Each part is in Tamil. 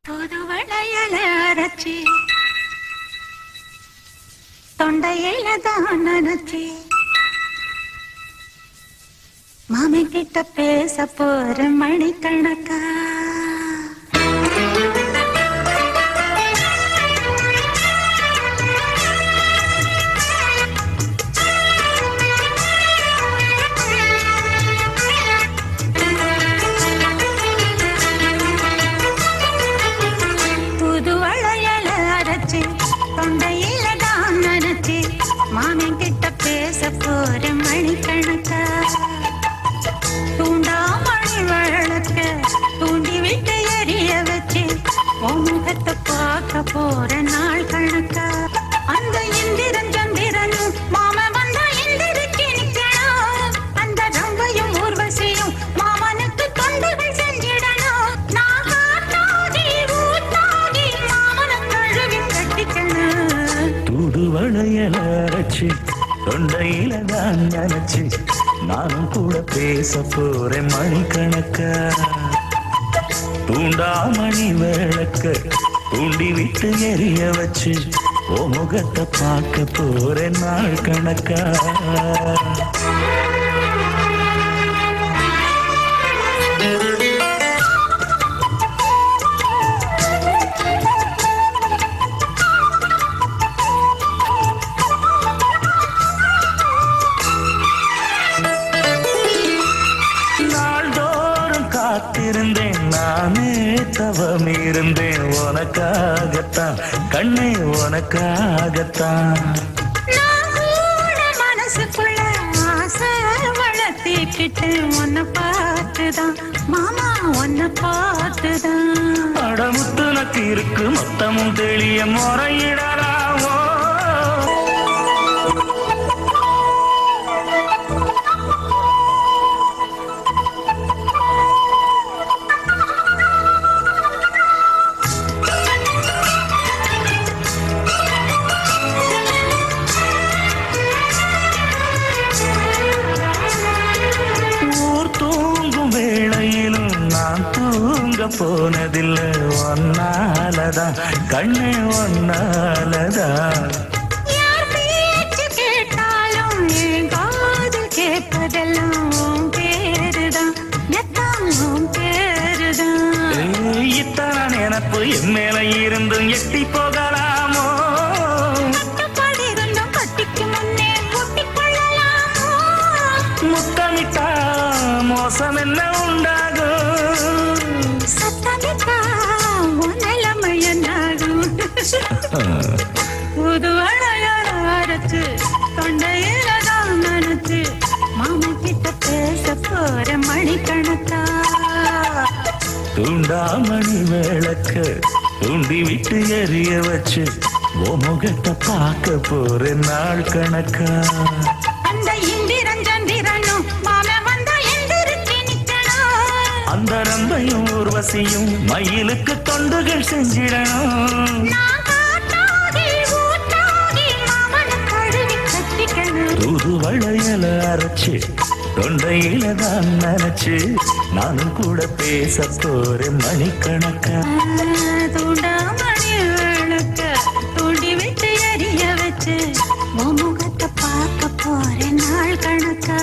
தூதுவளையல அரைச்சி தொண்டையில தான் நினைச்சி மாமி கிட்ட பேச போற மணிக்கணக்கா தொண்டையில தான் நினைச்சி மாமி கிட்ட பேச போற மணிக்கணக்கா தூண்டாமணி வழக்க தூண்டி விட்டு எரிய வச்சு முகத்தை பார்க்க போற நாள் கணக்கா அந்த இந்திரன் சந்திரனும் மாம வந்தா இந்திருக்கு நிக்கணும் அந்த ரம்பையும் ஊர்வசியும் மாமனுக்கு தொண்டுகள் செஞ்சிடணும் நான் காத்தாகி ஊத்தாகி மாமனை கழுவி கட்டிக்கணும் தூதுவளையல அரைச்சி தொண்டையில தான் நினைச்சு நானும் கூட பேச போறேன் மணிக்கணக்கா தூண்டாமணி விளக்க தூண்டி விட்டு எரிய வச்சு ஓ முகத்தை பார்க்க போறேன் நாள் கணக்கா காத்திருந்தேன் நானே தவம் இருந்தேன் உனக்காகத்தான் கண்ணே உனக்காகத்தான் மனசுக்குள்ள ஆசை வளர்த்திக்கிட்டு உன்னை பார்த்துதான் மாமா உன்னை பார்த்துதான் அடமுத்து நக்கு இருக்கு மொத்தமும் தெளிய முறையிடலாமோ போனதில்லை ஒன்னாலதான் கண்ணே ஒன்னாலதான் யார் பேச்சு கேட்டாலும் என் காது கேட்பதெல்லாம் பேருதான் எல்லாம் பேருதான் இத்தனை நினப்பு என் மேல இருந்தும் எட்டி போகலாமோ கட்டுப்பாடிருந்தும் கட்டிக்கு முன்னே ஒட்டிக்கொள்ளலாமோ முத்தமிட்டா மோசம் என்ன உண்டாகும் புது அழைச்சு தொண்டையில தான் நினைச்சு மாமா கிட்ட பேச போற மணிக்கணக்கா தூண்டாமணி விளக்க தூண்டி விட்டு எரிய வச்சு ஓ முகத்தை பார்க்க போற நாள் கணக்கா அந்த இந்திரன் சந்திரனும் மாம வந்தா எந்திருக்கு நிக்கணும் அந்த ரம்பையும் ஊர்வசியும் மயிலுக்கு தொண்டுகள் செஞ்சிடணும் தூதுவளையல அரைச்சு தொண்டையில தான் நினைச்சு நானும் கூட பேச போறேன் மணிக்கணக்கா தூண்டாமணி விளக்க தூண்டி விட்டு எரிய வச்சு முகத்தை பார்க்க போறேன் நாள் கணக்கா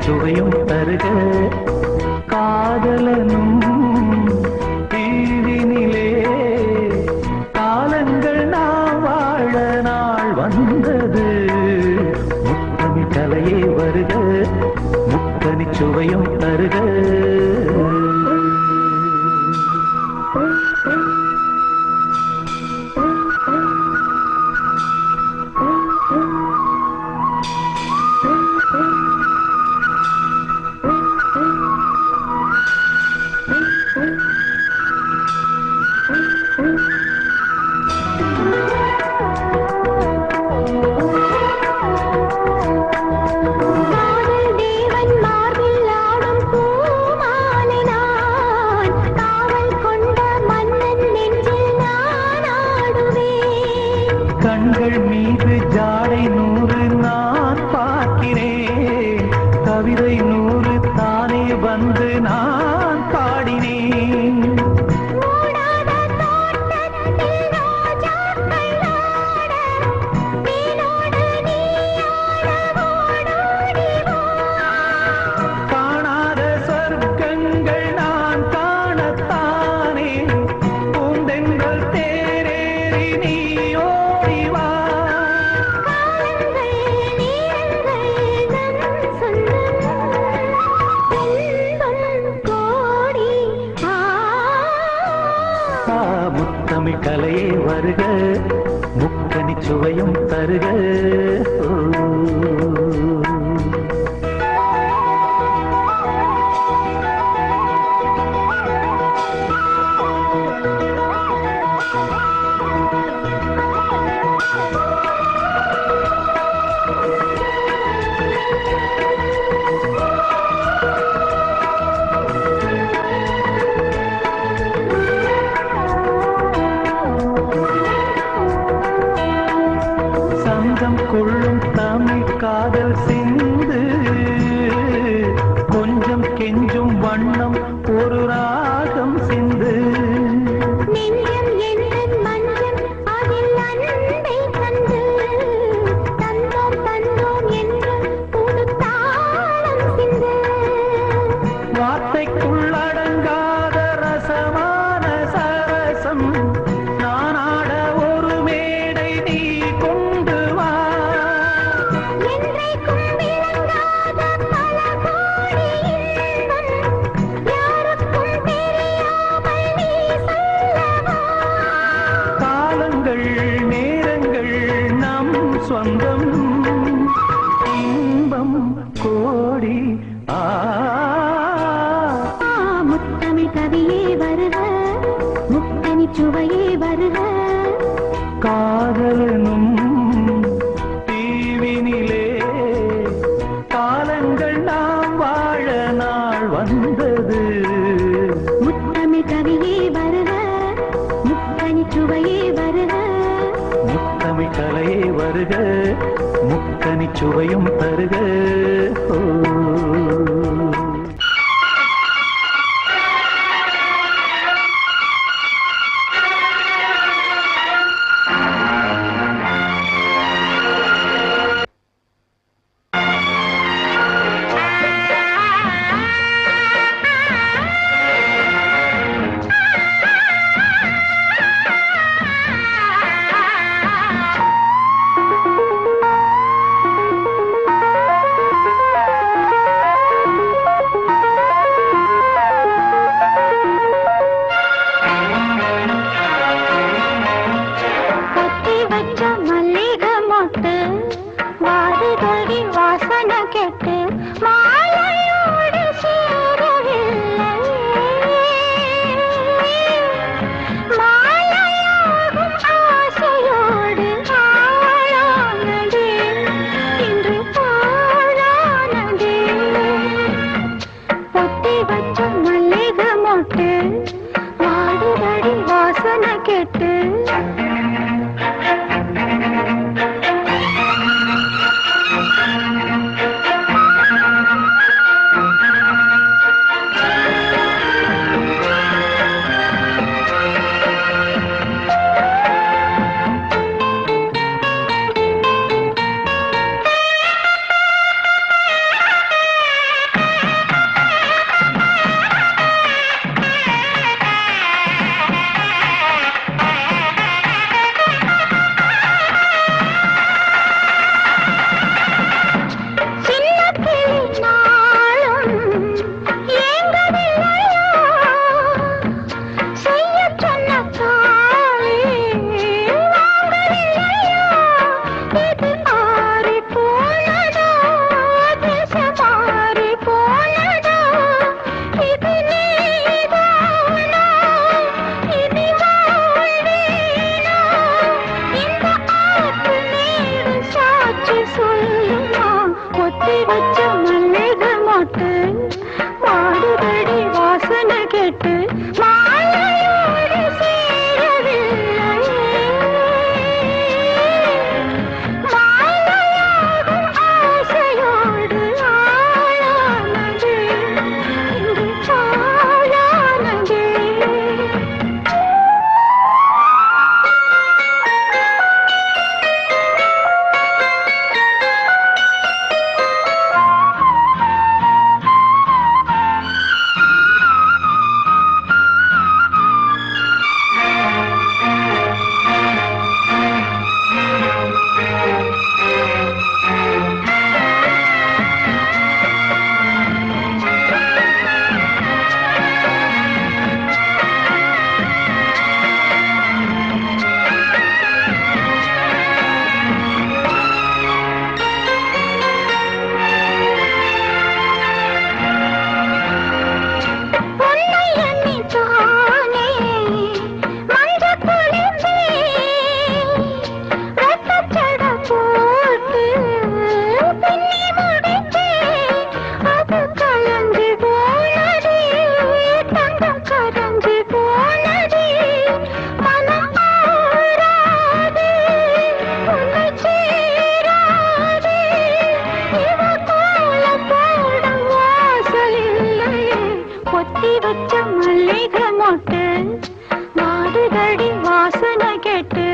சுவையும் தருக காதலனும் தீவினிலே காலங்கள் நான் வாழ நாள் வந்தது முத்தமி கலையே வருக முத்தனி சுவையும் தருக வருக. காதல் தேவன் மார்பில் ஆடும் பூமாலை நான், காவல் கொண்ட மன்னன் நெஞ்சில் நான் ஆடுவேன். கண்கள் மீது ஜாடை 100 நான் பார்க்கிறேன், கவிதை 100 தானே வந்து நான் பாடினேன். மூடாத தோட்டத்தில் ரோஜாக்கள் ஆட, நீனோடு நீயாட ஓடோடி வா. காணாத சொர்க்கங்கள் நான் காணத்தானே, பூந்தென்றல் தேரேறி நீ ஓடிவா. காலங்கள் நேரங்கள் நம் சொந்தம், இன்பம் கோடி. முத்தமிழ் கலையே வருக, முக்கனி சுவையும் தருக. சங்கம் கொள்ளும் தமிழ் காதல் சிந்து, கொஞ்சம் கெஞ்சும் வண்ணம் ஒரு ராகம் சிந்து. நெஞ்சம் எந்தன் மஞ்சம் அதில் அன்பை தந்து, தந்தோம் தந்தோம் என்று புது தாளம் சிந்து. வார்த்தைக்குள்ளடங்காத ரசமான சரசம் நான் ஆட ஒரு மேடை நீ கொண்டு வா. என்றைக்கும் விளங்காத பல கோடி இன்பம், யாருக்கும் தெரியாமல் நீ சொல்லவா. காலங்கள் நேரங்கள் நம் சொந்தம், இன்பம் கோடி. முத்தமிழ் கவியே வருக, முத்தனி சுவையே வருக. காதலனும் தீவினிலே காலங்கள் நாம் வாழ நாள் வந்தது. முத்தமிழ் கவியே வருக, முத்தனி சுவையே வருக. முத்தமிழ் கலையே வருக, முக்கனி சுவையும் தருக. பொத்தி வச்ச மல்லிகை மொட்டு வாடுதடி வாசனை கேட்டு